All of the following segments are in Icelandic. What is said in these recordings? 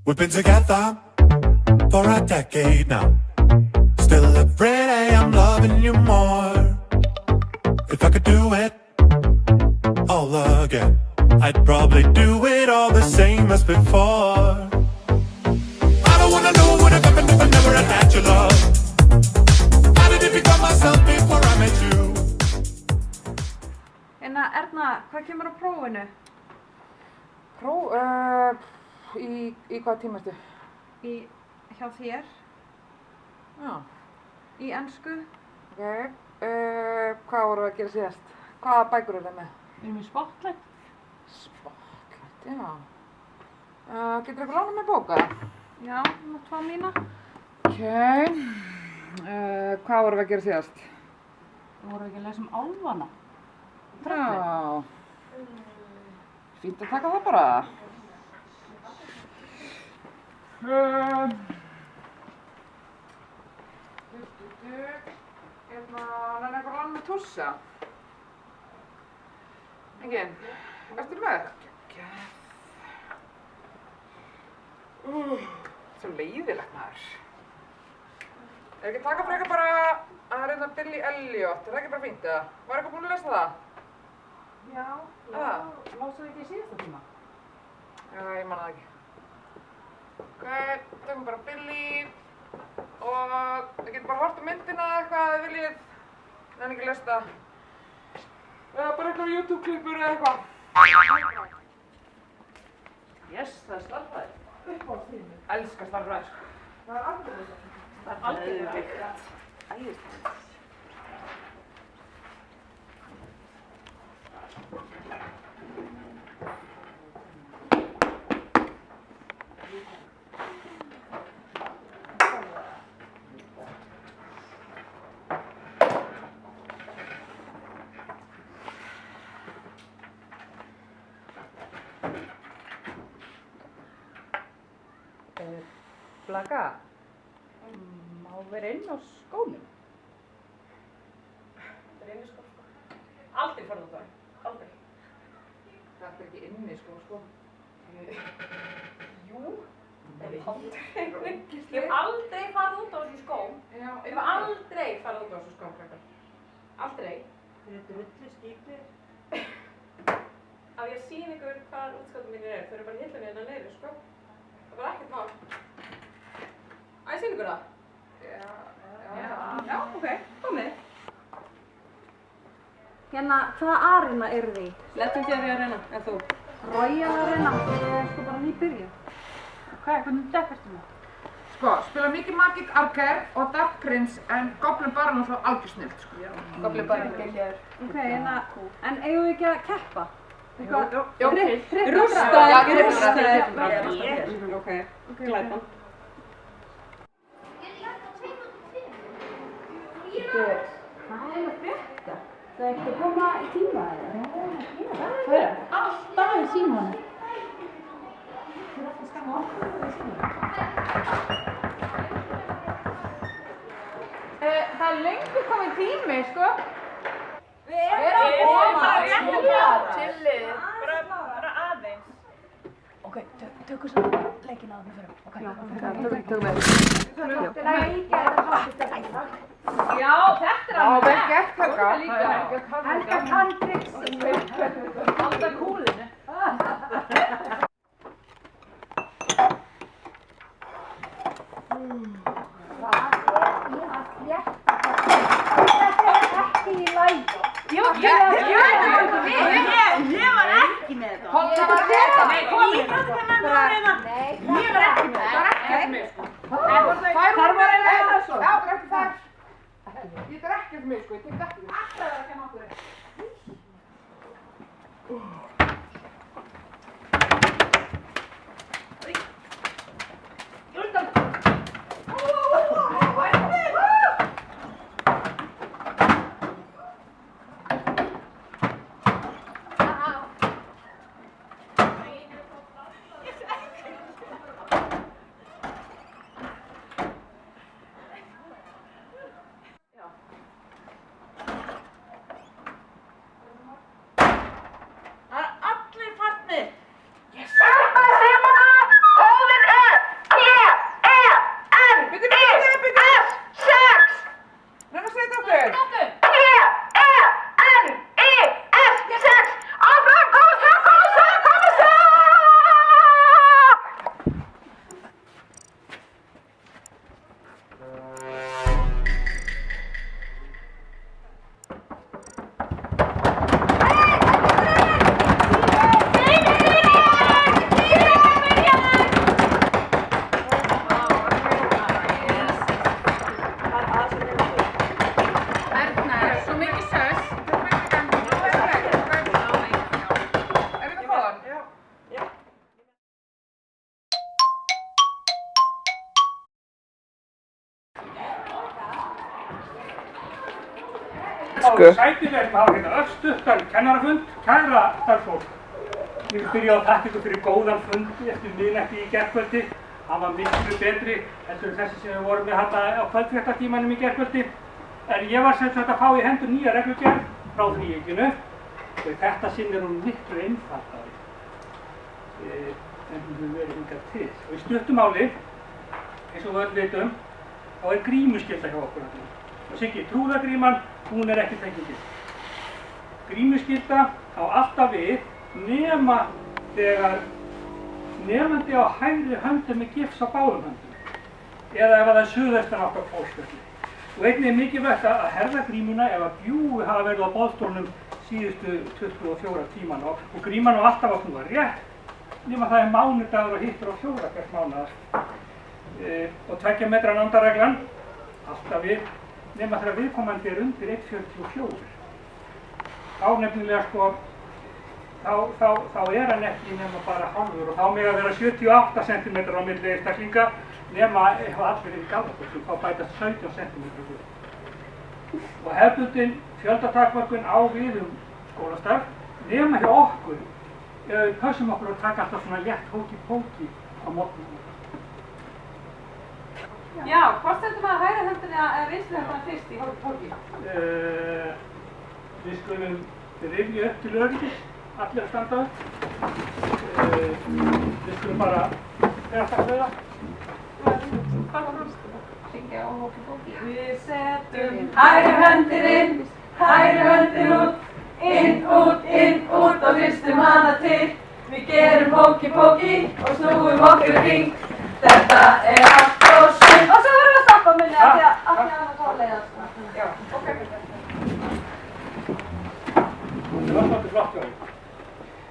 We've been together for a decade now. Still every day I'm loving you more. If I could do it all again, I'd probably do it all the same as before. I don't wanna know what would have happened if I never had had your love. How did it become myself before I met you? Erna, hvað kemur á prófinu? Í hvaða tíma ertu? Hjá þér. Já. Í ensku. Ok. Hvað voru að gera síðast? Hvaða bækur eru það með? Við erum í Spotlight. Spotlight, já. Getur eitthvað lánað með bóka? Já, mátt fá mína. Ok. Hvað voru að gera síðast? Við vorum ekki að lesa álfana. Já. Fínt að taka það bara. Nenni eitthvað lánað með tússa? Enginn? Ertu með? Svo leiðilegt maður. Ekki taka frekar bara að reyna Billy Elliot, það ekki bara fínt eða? Var eitthvað búin að lesa það? Já. Lásaðu ekki í síðasta tíma? Já, ég man það ekki. Ok, tökum bara Billy og við getum bara hort á myndina eða eitthvað að þið viljið. Nenni ekki lesa það. Eða bara eitthvað YouTube-klippur eða eitthvað. Yes, það er starffræði. Uppáhaldstími. Elskar starffræði, sko. Það er alveg þetta. Það er algjörlega. Æðislegt. Blaka, má vera inn á skónum? Það er inn í skó, sko. Aldrei farið út á það. Aldrei. Þetta er ekki inni, sko. Jú. Aldrei. Ég hef aldrei farið út á þessu skóm. Já, Ég hef aldrei farið út á þessu skóm, krakkar. Aldrei. Þið eru drullu skipir. Á ég að sýna ykkur hvað útskottum mínir eru. Þau eru bara hillunni hérna niður, sko. Það var ekkert mál. Á ég að sýna ykkur það? Já, ok. Komið. Hvaða arena eru þið í? Legendary Arena, en þú? Royal Arena. Ég er sko bara nýbyrjuð. Hvernig dekk ertu með? Sko, spila mikið Magic Arcade og Dark Prince en Goblin Baron er alltaf algjör snill, sko. Goblin Baron geggjaður. Ok, en eigum við ekki að keppa? Eitthvað? Jú. Rústa. Já, rústa. Ok, glæpan. Hvað er að frétta? Það er ekki að koma í tíma eða? Hvað er það? Alltaf í símanum. Það er löngu komið tími, sko. Við erum að koma! Chillið. Bara aðeins. Ok, tökum svo leikinn á það með fyrir. Ok, Tökum við. Já, þetta er Já, vel gert, Helga. Helga kann trixið. Alltaf kúlinu. Ég var ekki með þetta. Holta var þetta. Nei, ég var ekki með þetta. Ég var ekki með þetta. Það er ekkert með, sko. Þar var einn eða svo. Já, það er ekki þar. Ég er ekkert með, sko. Ég tek ekki með. Alltaf er að kenna okkur. Það er allir farnir. Yes! Simona! Óðinn er! sko. Sætið við ætlum að hafa hérna öllstuttan kennarafund. Kæra starfsfólk, ég vil byrja á að þakka ykkur fyrir góðan fund eftir miðnætti í gærkvöldi. Hann var miklu betri heldur en þessi sem við vorum með hérna á kvöldfréttatímanum í gærkvöldi. En ég var sem sagt að fá í hendur nýja reglugerð frá þríeykinu og í þetta sinn hún miklu einfaldari en hún hefur verið hingað til. Og í stuttu máli, eins og við öll vitum, þá grímuskylda hjá okkur öllum. Og Siggi, trúðagríman, hún ekki fengin gild. Grímuskylda á alltaf við nema þegar nemandi á hægri höndum með gifs á báðum höndum eða ef það suðaustan átt á Pósfjalli. Og einnig mikilvægt að herða grímuna ef að bjúgu hafa verið á boðstólnum síðustu 24 tímana og gríman á alltaf að snúa rétt nema það mánudagur og hittur á 4 hvert mánaðar. Og 2 metra nándarreglan, alltaf við, nema þegar viðkomandi undir 1,44. Þá nefnilega sko, þá hann ekki nema bara hálfur og þá með að vera 78 cm á milli einstaklinga nema ef allir í gallabuxum, þá bætast 17 cm hlut. Og hefðbundin fjöldatakmörkun á við skólastarf nema hjá okkur. Við pössum okkur að taka alltaf svona létt hóki-póki á morgnum. Já, hvort stendur maður hægri höndinni eða vinstri höndinni fyrst í hóki-póki? Við skulum rifja upp til öryggis, allir að standa upp. Við skulum bara vera alltaf hlauða. Syngja á hóki-póki. Við setjum Hægri höndin inn, hægri höndin út, inn, út og hristum hana til. Við gerum hóki-póki og snúum okkur hring. Þetta allt og sund. Og svo verðum við að stoppa minni af því að allir annars fá að leiðast. Já, ok. Það var svolítið flott hjá þér.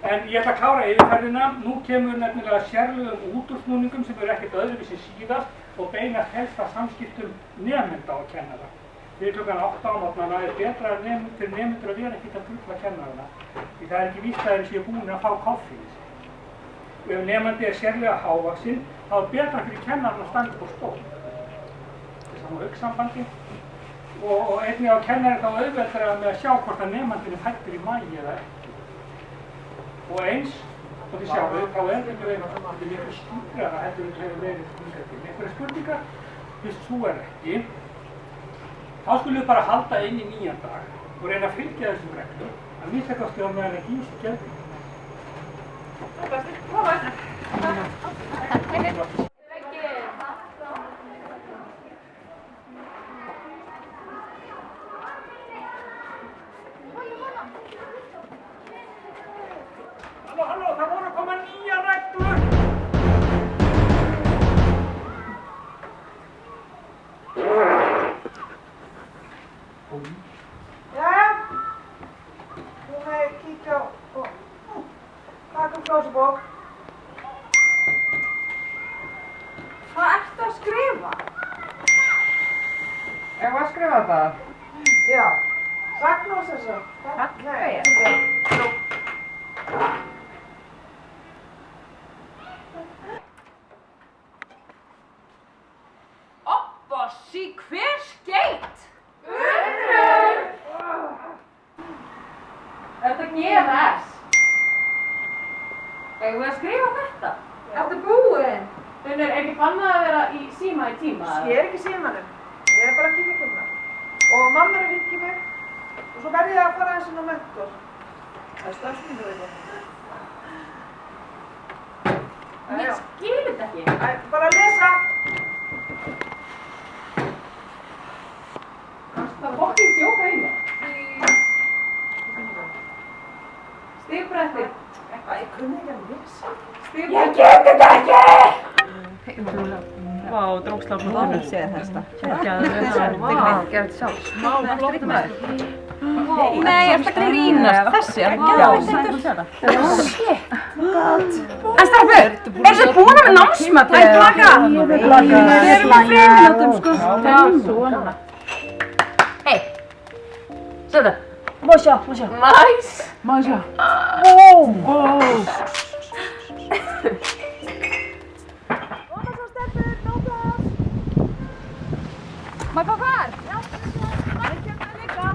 En ég ætla að klára yfirferðina. Nú kemur nefnilega sérlegum útúrsnúningum sem eru ekkert öðruvísi síðast og beinast helst að samskiptum nemenda og kennara. Fyrir klukkan 8 á morgnana betra fyrir nemendur að vera ekkert að trufla kennarana. Því það ekki víst að þeir séu búin að fá kaffi. Og ef nemandi sérlega hávaxinn, þá betra fyrir kennarana að standa upp á stól. Það er saman augnsambandi. Og einnig á kennari þá auðveldara með að sjá hvort að nemandinn hættur í maí eða ekki. Og eins, og þið sjáu, þá þetta miklu skýrara heldur en hefur verið hingað til. Einhverja spurningar? Fyrst svo ekki. Þá skulum við bara halda inn í nýjan dag og reyna að fylgja þessum reglum að minnsta kosti á meðan ekki í sig gerðum. Það er best. Prófa. Halló, það voru að koma nýja reglur! Jæja, þú með kíkja og taka klósubók. Hvað ertu að skrifa? Eigum við að skrifa þetta? Já, Sagnós þessu. Nei, Obbossi, hver skeyt? Unnur! Er þetta GNS? Eigum við að skrifa þetta? Ertu búinn? Unnur, ekki bannað að vera í síma í tíma? ég ekki símanum. Ég bara að kíkja hérna. Og mamma að hringja mig. Og svo verð ég að fara aðeins inn á mentor. Það er stafsmyndu við það. Ég skil þetta ekki. Bara að lesa. Það fokkin djóka í mér. Stigbretti. Ég kunni ekki að lesa. Ég get þetta ekki! Vá, drókslátt með það. Séð þetta. Smá flott með. Nei, ég ætla að grínast. Þessi, er það Shit. En stelpur, eru þið búin með námsmat? Nei, plaka. Við erum með 3 mínútum, sko. Já, svona. Hei, sjöðu. Má sjá. Nice. Má sjá. Má ég fá hvar? Já, það er líka.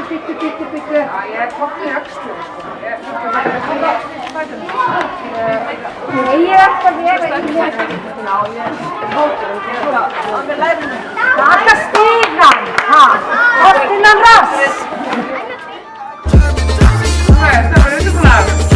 Já, ég er komin í öxlu, sko. Ég þurfti að vera fætum. Nei, ég er alltaf vera í hérna. Já, ég er hóttur. Taka stigan, ha? Hortina rass. Hvað er þetta? Hvað er þetta?